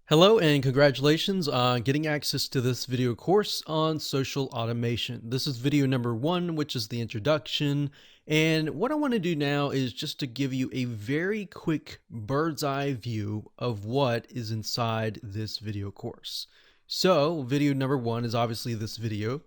Hello and congratulations on getting access to this video course on social automation. This is video number 1, which is the introduction. And what I want to do now is just to give you a very quick bird's eye view of what is inside this video course. So video number 1 is obviously this video,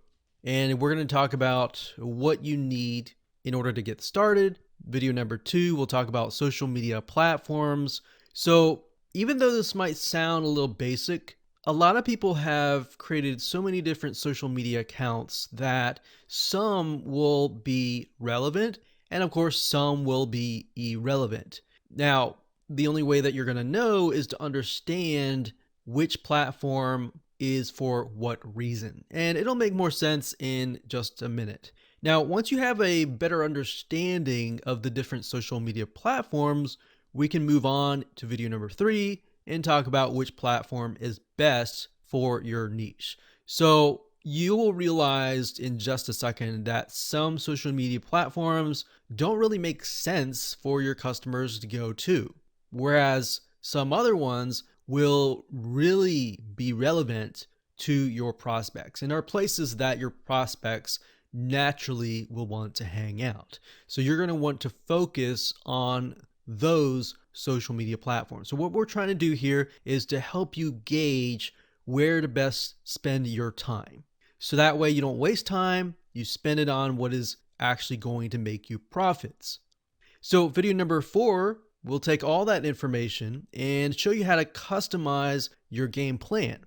and we're going to talk about what you need in order to get started. Video number 2, we'll talk about social media platforms. So even though this might sound a little basic, a lot of people have created so many different social media accounts that some will be relevant and of course some will be irrelevant. Now, the only way that you're going to know is to understand which platform is for what reason. And it'll make more sense in just a minute. Now, once you have a better understanding of the different social media platforms, we can move on to video number 3 and talk about which platform is best for your niche. So you will realize in just a second that some social media platforms don't really make sense for your customers to go to, whereas some other ones will really be relevant to your prospects and are places that your prospects naturally will want to hang out. So you're going to want to focus on those social media platforms. So what we're trying to do here is to help you gauge where to best spend your time. So that way you don't waste time, you spend it on what is actually going to make you profits. So video number 4, we'll take all that information and show you how to customize your game plan.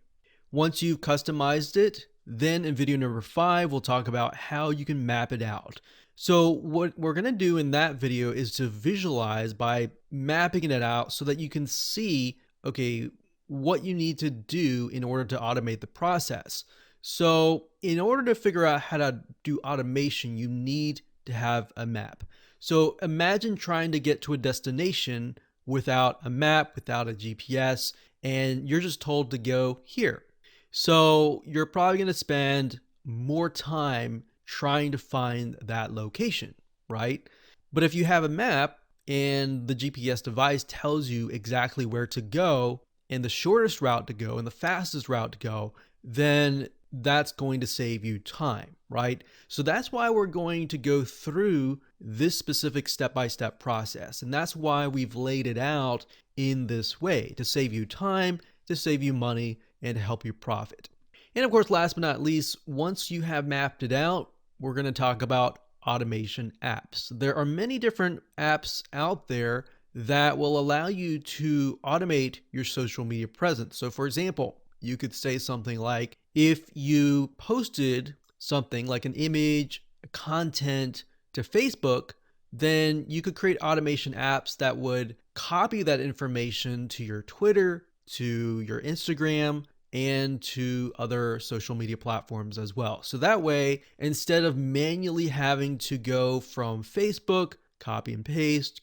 Once you've customized it, then in video number 5, we'll talk about how you can map it out. So what we're going to do in that video is to visualize by mapping it out so that you can see, okay, what you need to do in order to automate the process. So in order to figure out how to do automation, you need to have a map. So imagine trying to get to a destination without a map, without a GPS, and you're just told to go here. So you're probably going to spend more time trying to find that location, right? But if you have a map and the GPS device tells you exactly where to go and the shortest route to go and the fastest route to go, then that's going to save you time, right? So that's why we're going to go through this specific step-by-step process. And that's why we've laid it out in this way, to save you time, to save you money, and to help you profit. And of course, last but not least, once you have mapped it out, we're going to talk about automation apps. There are many different apps out there that will allow you to automate your social media presence. So for example, you could say something like, if you posted something like an image, content to Facebook, then you could create automation apps that would copy that information to your Twitter, to your Instagram, and to other social media platforms as well. So that way, instead of manually having to go from Facebook, copy and paste,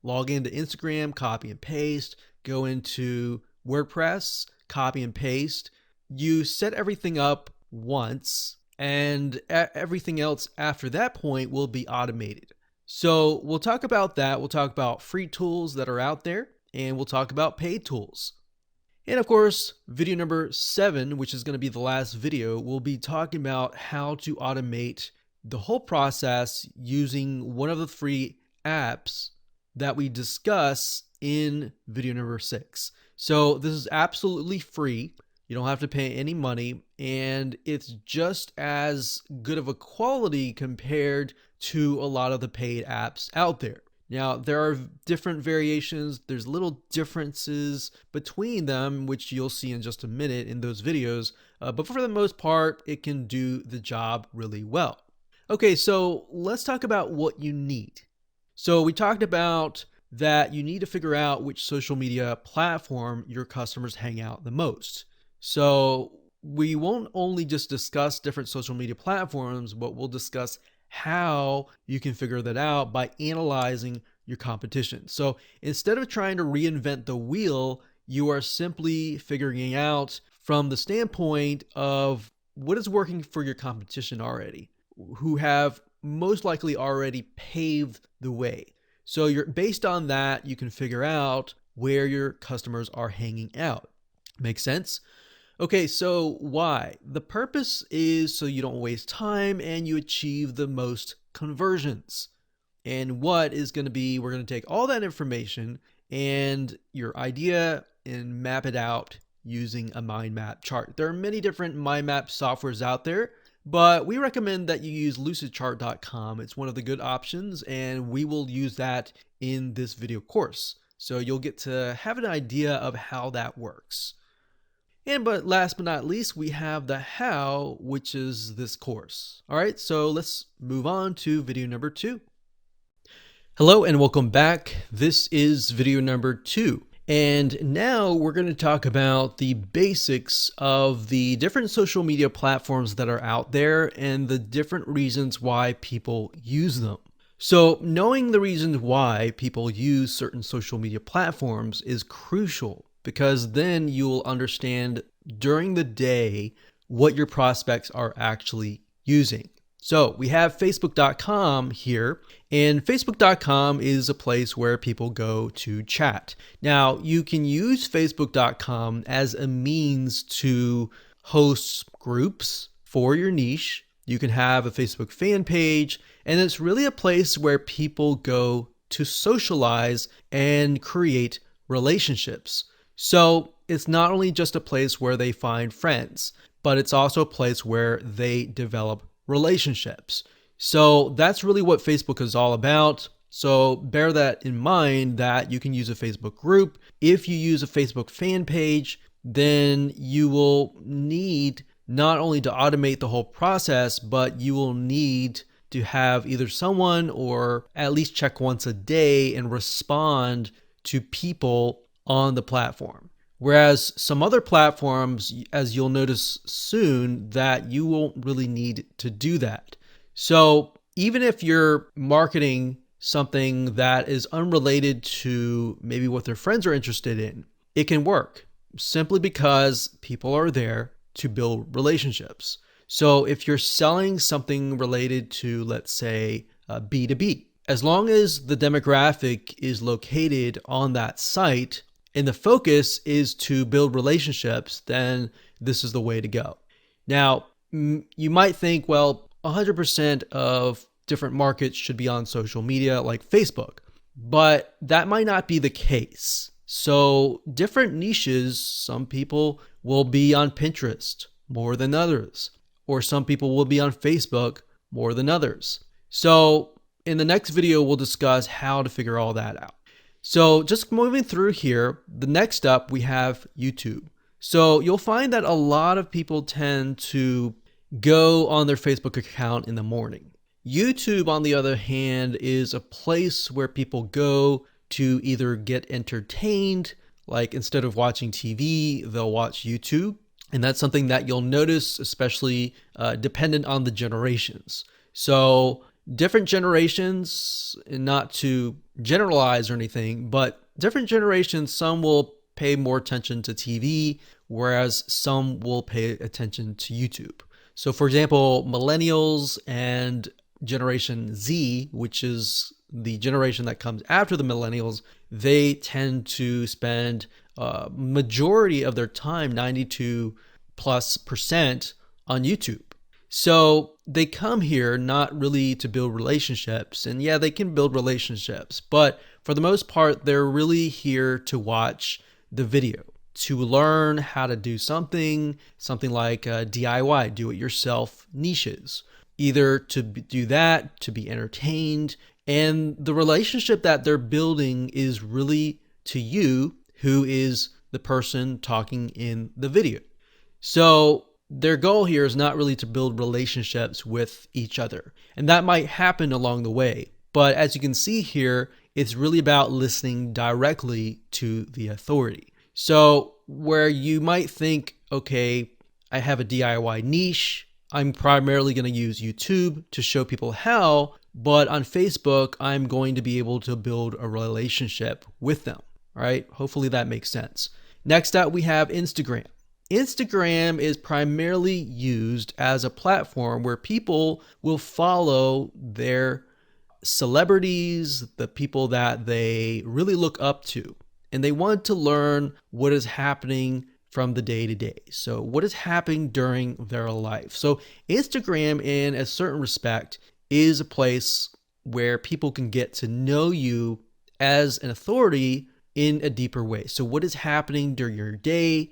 log into Instagram, copy and paste, go into WordPress, copy and paste, you set everything up once and everything else after that point will be automated. So we'll talk about that. We'll talk about free tools that are out there, and we'll talk about paid tools. And of course, video number 7, which is going to be the last video, we'll be talking about how to automate the whole process using one of the free apps that we discuss in video number 6. So this is absolutely free. You don't have to pay any money, and it's just as good of a quality compared to a lot of the paid apps out there. Now, there are different variations. There's little differences between them, which you'll see in just a minute in those videos. But for the most part, it can do the job really well. Okay, so let's talk about what you need. So we talked about that you need to figure out which social media platform your customers hang out the most. So we won't only just discuss different social media platforms, but we'll discuss how you can figure that out by analyzing your competition. So instead of trying to reinvent the wheel, you are simply figuring out from the standpoint of what is working for your competition already, who have most likely already paved the way. So based on that, you can figure out where your customers are hanging out. Make sense? Okay, so why? The purpose is so you don't waste time and you achieve the most conversions. And what is going to be, we're going to take all that information and your idea and map it out using a mind map chart. There are many different mind map softwares out there, but we recommend that you use lucidchart.com. It's one of the good options, and we will use that in this video course. So you'll get to have an idea of how that works. And but last but not least, we have the how, which is this course. All right, so let's move on to video number 2. Hello and welcome back. This is video number 2. And now we're going to talk about the basics of the different social media platforms that are out there and the different reasons why people use them. So knowing the reasons why people use certain social media platforms is crucial, because then you'll understand during the day what your prospects are actually using. So we have Facebook.com here, and Facebook.com is a place where people go to chat. Now, you can use Facebook.com as a means to host groups for your niche. You can have a Facebook fan page, and it's really a place where people go to socialize and create relationships. So it's not only just a place where they find friends, but it's also a place where they develop relationships. So that's really what Facebook is all about. So bear that in mind, that you can use a Facebook group. If you use a Facebook fan page, then you will need not only to automate the whole process, but you will need to have either someone or at least check once a day and respond to people on the platform. Whereas some other platforms, as you'll notice soon, that you won't really need to do that. So even if you're marketing something that is unrelated to maybe what their friends are interested in, it can work simply because people are there to build relationships. So if you're selling something related to, let's say, B2B, as long as the demographic is located on that site, and the focus is to build relationships, then this is the way to go. Now, you might think, well, 100% of different markets should be on social media like Facebook, but that might not be the case. So different niches, some people will be on Pinterest more than others, or some people will be on Facebook more than others. So in the next video, we'll discuss how to figure all that out. So just moving through here, the next up we have YouTube. So you'll find that a lot of people tend to go on their Facebook account in the morning. YouTube, on the other hand, is a place where people go to either get entertained, like instead of watching TV, they'll watch YouTube. And that's something that you'll notice, especially dependent on the generations. So different generations, and not to generalize or anything, but different generations, some will pay more attention to TV, whereas some will pay attention to YouTube. So for example, millennials and Generation Z, which is the generation that comes after the millennials, they tend to spend majority of their time, 92+% on YouTube. So they come here not really to build relationships, and yeah, they can build relationships, but for the most part, they're really here to watch the video, to learn how to do something like DIY, do-it-yourself niches, either to do that, to be entertained, and the relationship that they're building is really to you, who is the person talking in the video. So their goal here is not really to build relationships with each other. And that might happen along the way. But as you can see here, it's really about listening directly to the authority. So where you might think, okay, I have a DIY niche, I'm primarily going to use YouTube to show people how, but on Facebook, I'm going to be able to build a relationship with them. All right, hopefully that makes sense. Next up, we have Instagram. Instagram is primarily used as a platform where people will follow their celebrities, the people that they really look up to, and they want to learn what is happening from the day to day. So what is happening during their life? So Instagram, in a certain respect, is a place where people can get to know you as an authority in a deeper way. So what is happening during your day?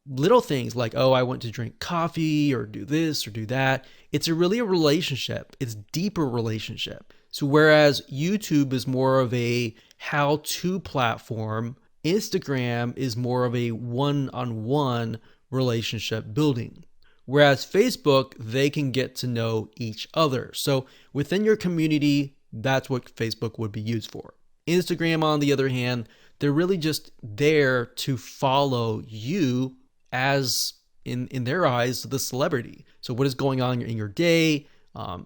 Little things like, oh, I want to drink coffee or do this or do that. It's really a relationship. It's deeper relationship. So whereas YouTube is more of a how-to platform, Instagram is more of a one-on-one relationship building. Whereas Facebook, they can get to know each other. So within your community, that's what Facebook would be used for. Instagram, on the other hand, they're really just there to follow you as, in their eyes, the celebrity. So what is going on in your day?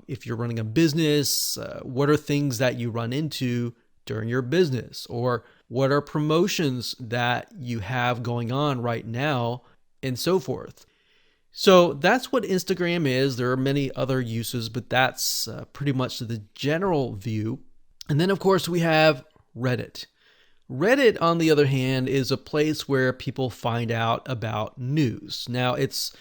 If you're running a business, what are things that you run into during your business? Or what are promotions that you have going on right now, and so forth. So that's what Instagram is. There are many other uses, but that's pretty much the general view. And then, of course, we have Reddit. Reddit, on the other hand, is a place where people find out about news. Now, it's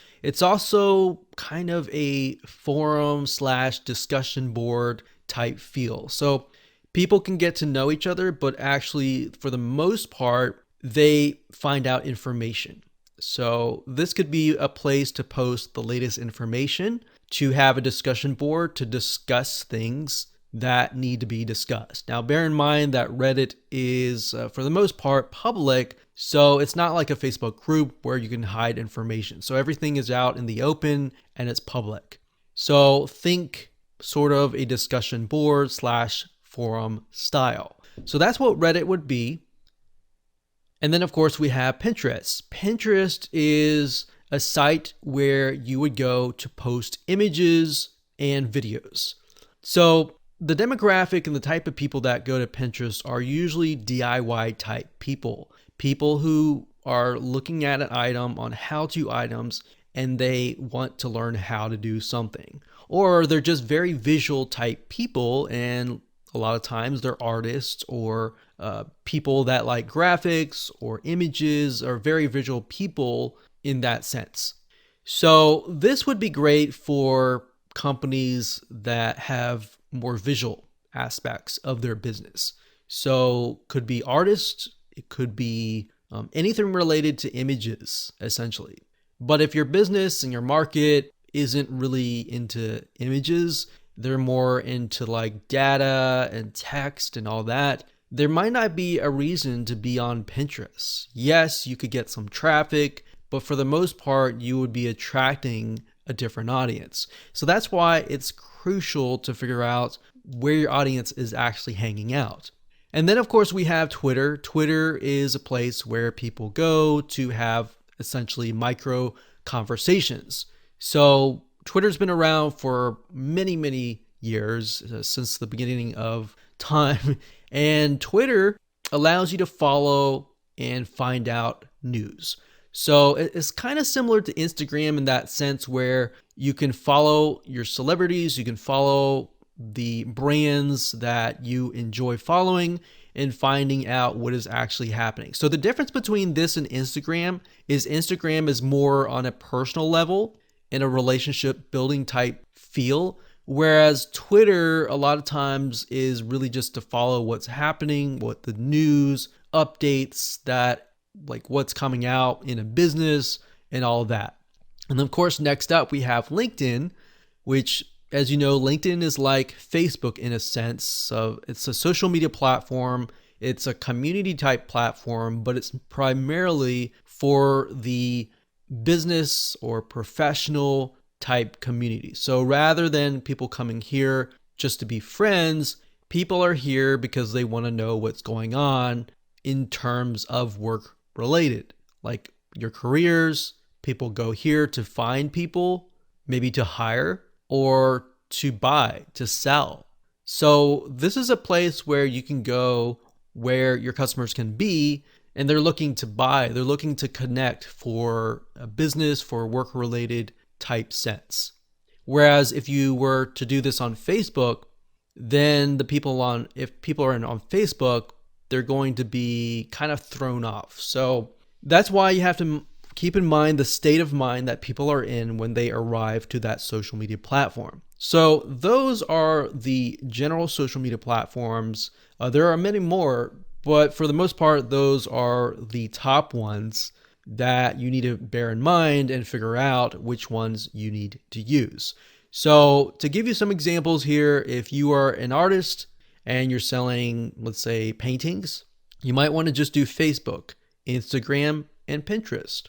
also kind of a forum slash discussion board type feel. So people can get to know each other, but actually, for the most part, they find out information. So this could be a place to post the latest information, to have a discussion board to discuss things that need to be discussed. Now, bear in mind that Reddit is, for the most part, public, so it's not like a Facebook group where you can hide information. So everything is out in the open and it's public. So think sort of a discussion board slash forum style. So that's what Reddit would be. And then, of course, we have Pinterest. Pinterest is a site where you would go to post images and videos. So the demographic and the type of people that go to Pinterest are usually DIY type people. People who are looking at an item on how-to items and they want to learn how to do something. Or they're just very visual type people, and a lot of times they're artists or people that like graphics or images, or very visual people in that sense. So this would be great for companies that have more visual aspects of their business. So could be artists, it could be anything related to images, essentially. But if your business and your market isn't really into images, they're more into like data and text and all that, there might not be a reason to be on Pinterest. Yes, you could get some traffic, but for the most part, you would be attracting a different audience. So that's why it's crucial to figure out where your audience is actually hanging out. And then, of course, we have Twitter. Twitter is a place where people go to have essentially micro conversations. So Twitter's been around for many, many years, since the beginning of time. And Twitter allows you to follow and find out news. So it's kind of similar to Instagram in that sense, where you can follow your celebrities, you can follow the brands that you enjoy following and finding out what is actually happening. So the difference between this and Instagram is more on a personal level, in a relationship building type feel, whereas Twitter a lot of times is really just to follow what's happening, what the news updates, that like what's coming out in a business and all of that. And of course, next up we have LinkedIn, which, as you know, LinkedIn is like Facebook in a sense. So it's a social media platform. It's a community type platform, but it's primarily for the business or professional type community. So rather than people coming here just to be friends, people are here because they want to know what's going on in terms of work related, like your careers. People go here to find people, maybe to hire or to buy, to sell. So this is a place where you can go, where your customers can be, and they're looking to buy, they're looking to connect for a business, for work related type sense. Whereas if you were to do this on Facebook, then if people are on Facebook, they're going to be kind of thrown off. So that's why you have to keep in mind the state of mind that people are in when they arrive to that social media platform. So those are the general social media platforms. There are many more, but for the most part, those are the top ones that you need to bear in mind and figure out which ones you need to use. So to give you some examples here, if you are an artist and you're selling, let's say, paintings, you might want to just do Facebook, Instagram, and Pinterest.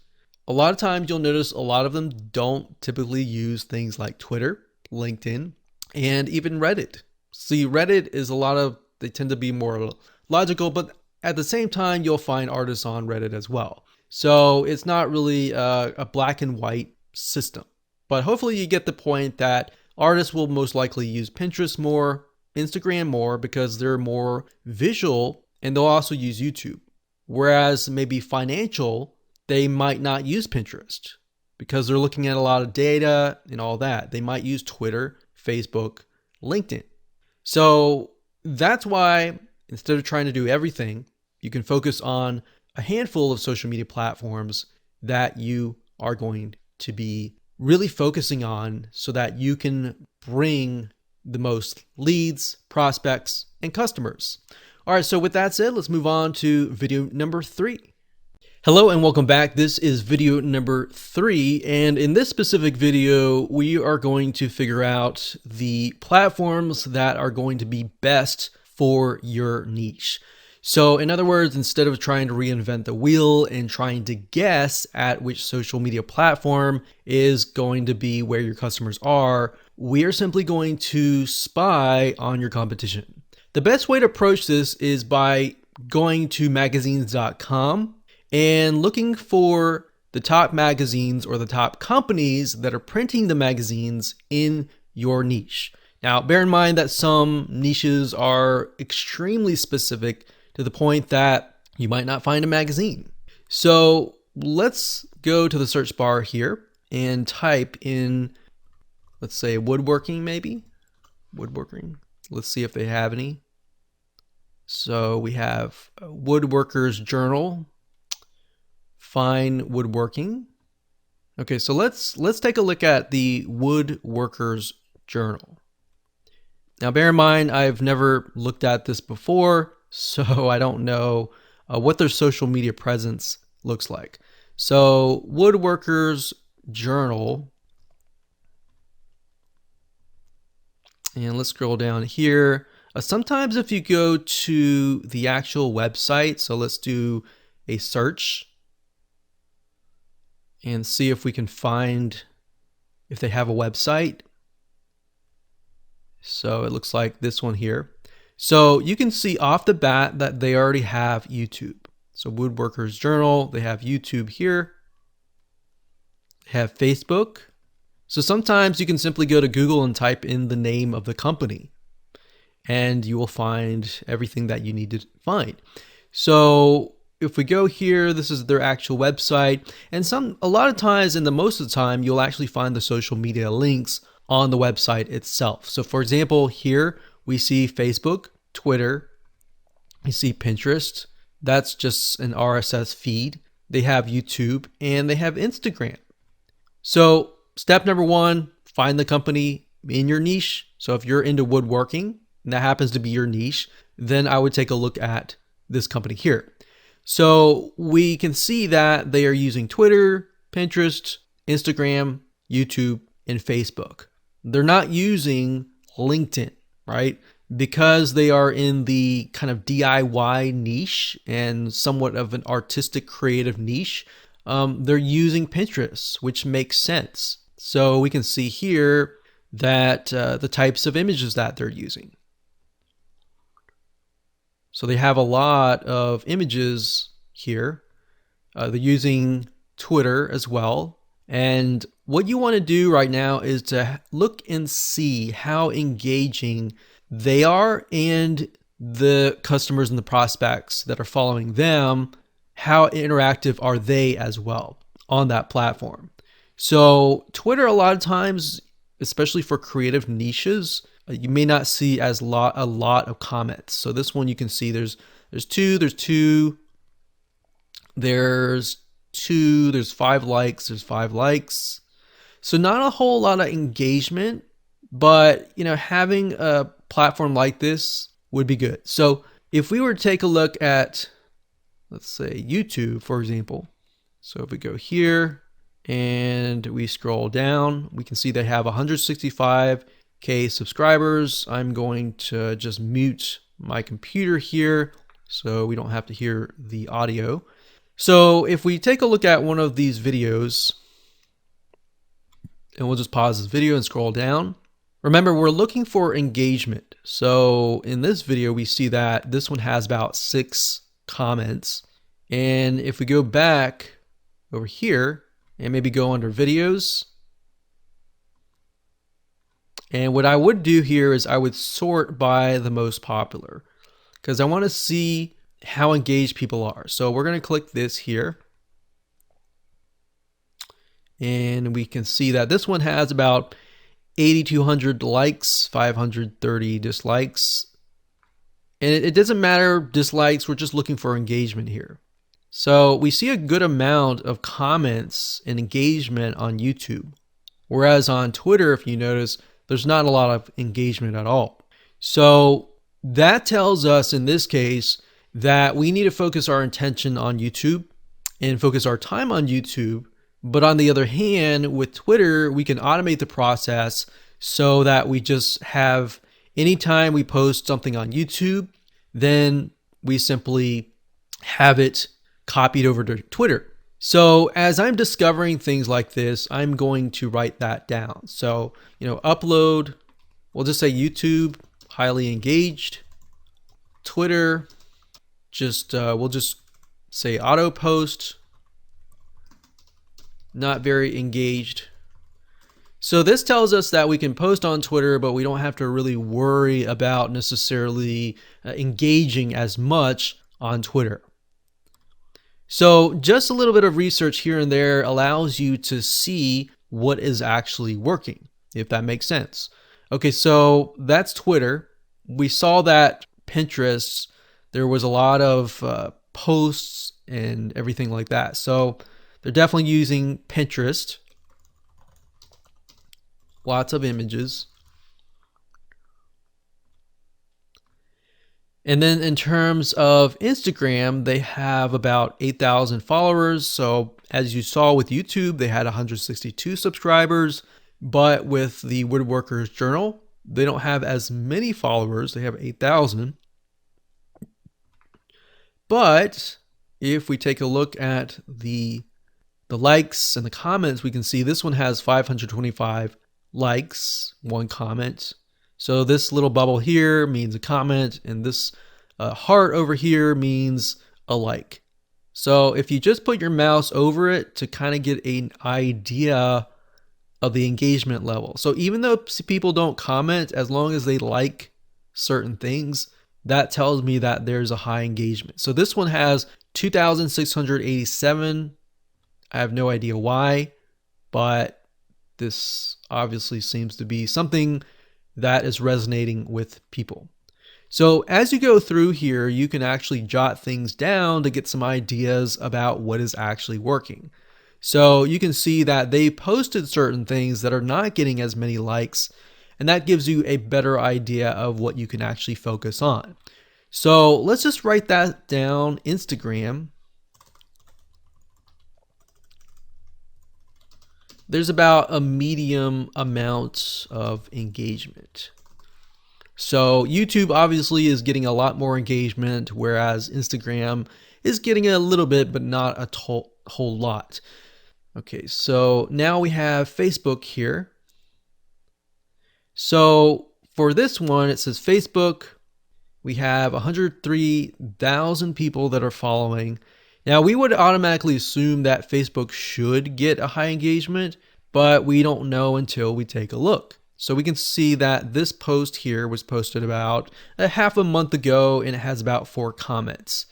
A lot of times you'll notice a lot of them don't typically use things like Twitter, LinkedIn, and even Reddit. See, Reddit is they tend to be more logical, but at the same time, you'll find artists on Reddit as well. So it's not really a black and white system. But hopefully you get the point that artists will most likely use Pinterest more, Instagram more, because they're more visual, and they'll also use YouTube. Whereas maybe financial, they might not use Pinterest because they're looking at a lot of data and all that. They might use Twitter, Facebook, LinkedIn. So that's why instead of trying to do everything, you can focus on a handful of social media platforms that you are going to be really focusing on so that you can bring the most leads, prospects, and customers. All right, so with that said, let's move on to video number 3. Hello and welcome back. This is video number 3, and in this specific video, we are going to figure out the platforms that are going to be best for your niche. So in other words, instead of trying to reinvent the wheel and trying to guess at which social media platform is going to be where your customers are, we are simply going to spy on your competition. The best way to approach this is by going to magazines.com and looking for the top magazines or the top companies that are printing the magazines in your niche. Now, bear in mind that some niches are extremely specific to the point that you might not find a magazine. So let's go to the search bar here and type in, let's say, woodworking maybe. Woodworking. Let's see if they have any. So we have Woodworkers Journal, Fine Woodworking. Okay, so let's take a look at the Woodworkers Journal. Now, bear in mind, I've never looked at this before, so I don't know what their social media presence looks like. So Woodworkers Journal, and let's scroll down here. Sometimes if you go to the actual website, so let's do a search and see if we can find if they have a website. So it looks like this one here. So you can see off the bat that they already have YouTube. So Woodworkers Journal, they have YouTube here. They have Facebook. So sometimes you can simply go to Google and type in the name of the company, and you will find everything that you need to find. So if we go here, this is their actual website, and a lot of times, and most of the time, you'll actually find the social media links on the website itself. So for example, here we see Facebook, Twitter, we see Pinterest. That's just an RSS feed. They have YouTube and they have Instagram. So step number 1, find the company in your niche. So if you're into woodworking and that happens to be your niche, then I would take a look at this company here. So we can see that they are using Twitter, Pinterest, Instagram, YouTube, and Facebook. They're not using LinkedIn, right? Because they are in the kind of DIY niche and somewhat of an artistic creative niche, they're using Pinterest, which makes sense. So we can see here that the types of images that they're using. So they have a lot of images here. They're using Twitter as well. And what you want to do right now is to look and see how engaging they are and the customers and the prospects that are following them, how interactive are they as well on that platform. So Twitter, a lot of times, especially for creative niches, you may not see a lot of comments. So this one you can see there's 2, there's 2, there's 5 likes, there's 5 likes. So not a whole lot of engagement, but having a platform like this would be good. So if we were to take a look at, let's say, YouTube, for example. So if we go here and we scroll down, we can see they have 165K subscribers. I'm going to just mute my computer here so we don't have to hear the audio. So if we take a look at one of these videos, and we'll just pause this video and scroll down. Remember, we're looking for engagement. So in this video, we see that this one has about 6 comments. And if we go back over here and maybe go under videos, and what I would do here is I would sort by the most popular because I want to see how engaged people are. So we're going to click this here. And we can see that this one has about 8,200 likes, 530 dislikes. And it doesn't matter dislikes, we're just looking for engagement here. So we see a good amount of comments and engagement on YouTube. Whereas on Twitter, if you notice, there's not a lot of engagement at all. So that tells us in this case that we need to focus our attention on YouTube and focus our time on YouTube. But on the other hand, with Twitter, we can automate the process so that we just have, anytime we post something on YouTube, then we simply have it copied over to Twitter. So as I'm discovering things like this, I'm going to write that down. So, upload, we'll just say YouTube, highly engaged. Twitter, we'll just say auto post, not very engaged. So this tells us that we can post on Twitter, but we don't have to really worry about necessarily engaging as much on Twitter. So just a little bit of research here and there allows you to see what is actually working, if that makes sense. Okay, so that's Twitter. We saw that Pinterest, there was a lot of posts and everything like that. So they're definitely using Pinterest. Lots of images. And then in terms of Instagram, they have about 8,000 followers. So as you saw with YouTube, they had 162 subscribers. But with the Woodworkers Journal, they don't have as many followers. They have 8,000. But if we take a look at the likes and the comments, we can see this one has 525 likes, 1 comment. So this little bubble here means a comment, and this heart over here means a like. So if you just put your mouse over it to kind of get an idea of the engagement level. So even though people don't comment, as long as they like certain things, that tells me that there's a high engagement. So this one has 2,687. I have no idea why, but this obviously seems to be something that is resonating with people. So as you go through here, you can actually jot things down to get some ideas about what is actually working. So you can see that they posted certain things that are not getting as many likes, and that gives you a better idea of what you can actually focus on. So let's just write that down. Instagram. There's about a medium amount of engagement. So YouTube obviously is getting a lot more engagement, whereas Instagram is getting a little bit, but not a whole lot. Okay, so now we have Facebook here. So for this one, it says Facebook. We have 103,000 people that are following. Now, we would automatically assume that Facebook should get a high engagement, but we don't know until we take a look. So we can see that this post here was posted about a half a month ago, and it has about 4 comments.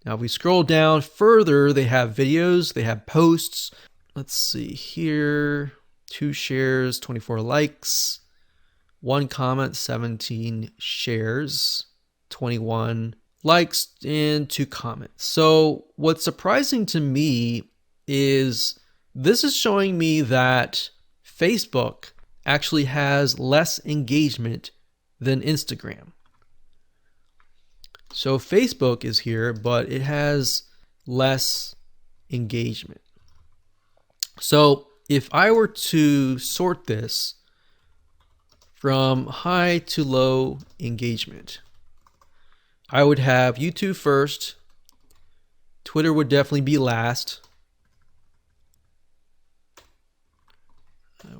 Now, if we scroll down further, they have videos, they have posts. Let's see here, 2 shares, 24 likes, 1 comment, 17 shares, 21 likes, and 2 comments. So what's surprising to me is this is showing me that Facebook actually has less engagement than Instagram. So Facebook is here, but it has less engagement. So if I were to sort this from high to low engagement, I would have YouTube first, Twitter would definitely be last.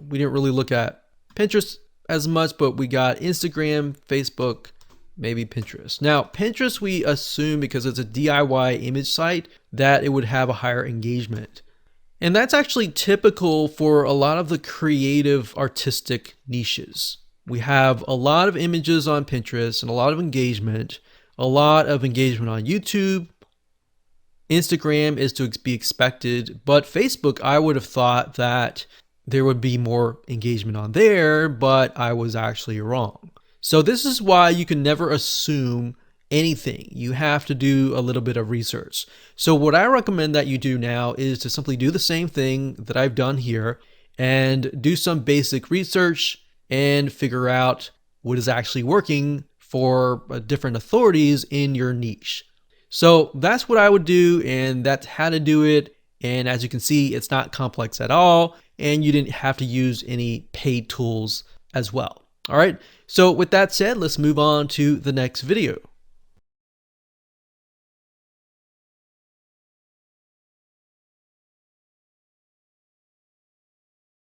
We didn't really look at Pinterest as much, but we got Instagram, Facebook, maybe Pinterest. Now, Pinterest, we assume because it's a DIY image site that it would have a higher engagement. And that's actually typical for a lot of the creative artistic niches. We have a lot of images on Pinterest and a lot of engagement on YouTube. Instagram is to be expected, but Facebook, I would have thought that there would be more engagement on there, but I was actually wrong. So this is why you can never assume anything. You have to do a little bit of research. So what I recommend that you do now is to simply do the same thing that I've done here and do some basic research and figure out what is actually working for different authorities in your niche. So that's what I would do, and that's how to do it. And as you can see, it's not complex at all, and you didn't have to use any paid tools as well. All right, so with that said, let's move on to the next video.